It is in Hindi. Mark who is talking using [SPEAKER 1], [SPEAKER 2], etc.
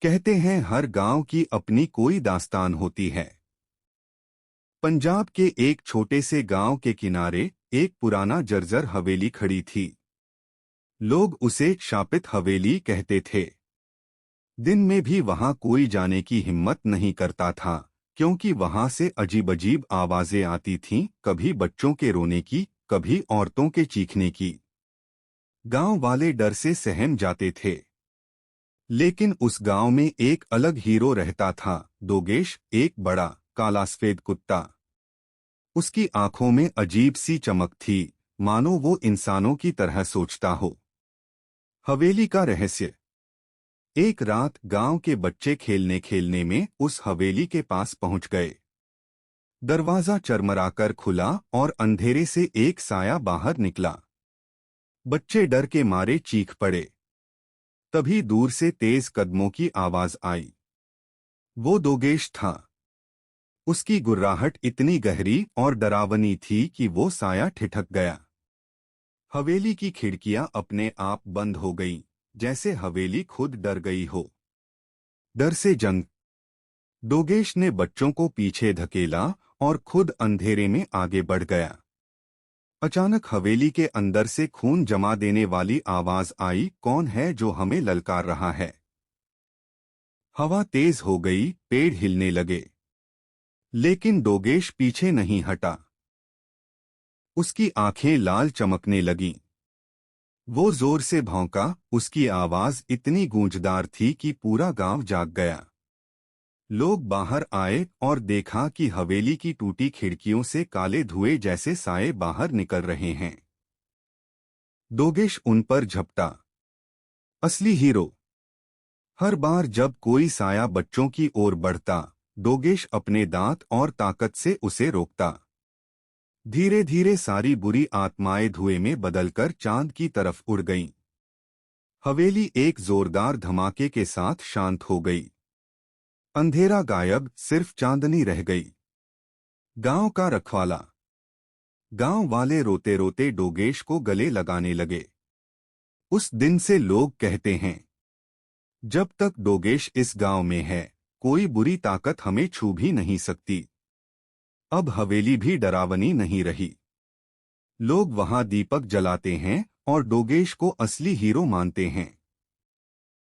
[SPEAKER 1] कहते हैं हर गांव की अपनी कोई दास्तान होती है। पंजाब के एक छोटे से गांव के किनारे एक पुराना जर्जर हवेली खड़ी थी। लोग उसे शापित हवेली कहते थे। दिन में भी वहां कोई जाने की हिम्मत नहीं करता था, क्योंकि वहां से अजीब अजीब आवाजें आती थीं, कभी बच्चों के रोने की, कभी औरतों के चीखने की। गांव वाले डर से सहम जाते थे। लेकिन उस गांव में एक अलग हीरो रहता था, दोगेश, एक बड़ा काला सफेद कुत्ता। उसकी आंखों में अजीब सी चमक थी, मानो वो इंसानों की तरह सोचता हो। हवेली का रहस्य। एक रात गांव के बच्चे खेलने खेलने में उस हवेली के पास पहुंच गए। दरवाजा चरमराकर खुला और अंधेरे से एक साया बाहर निकला। बच्चे डर के मारे चीख पड़े। तभी दूर से तेज कदमों की आवाज आई। वो दोगेश था। उसकी गुर्राहट इतनी गहरी और डरावनी थी कि वो साया ठिठक गया। हवेली की खिड़कियां अपने आप बंद हो गईं, जैसे हवेली खुद डर गई हो। डर से जंग। दोगेश ने बच्चों को पीछे धकेला और खुद अंधेरे में आगे बढ़ गया। अचानक हवेली के अंदर से खून जमा देने वाली आवाज आई, कौन है जो हमें ललकार रहा है? हवा तेज हो गई, पेड़ हिलने लगे। लेकिन दोगेश पीछे नहीं हटा। उसकी आंखें लाल चमकने लगीं। वो जोर से भौंका, उसकी आवाज इतनी गूंजदार थी कि पूरा गांव जाग गया। लोग बाहर आए और देखा कि हवेली की टूटी खिड़कियों से काले धुएं जैसे साए बाहर निकल रहे हैं। दोगेश उन पर झपटा। असली हीरो। हर बार जब कोई साया बच्चों की ओर बढ़ता, दोगेश अपने दांत और ताकत से उसे रोकता। धीरे धीरे सारी बुरी आत्माएं धुएं में बदलकर चांद की तरफ उड़ गईं। हवेली एक जोरदार धमाके के साथ शांत हो गई। अंधेरा गायब, सिर्फ चांदनी रह गई। गांव का रखवाला। गांव वाले रोते रोते दोगेश को गले लगाने लगे। उस दिन से लोग कहते हैं, जब तक दोगेश इस गांव में है, कोई बुरी ताकत हमें छू भी नहीं सकती। अब हवेली भी डरावनी नहीं रही। लोग वहां दीपक जलाते हैं और दोगेश को असली हीरो मानते हैं।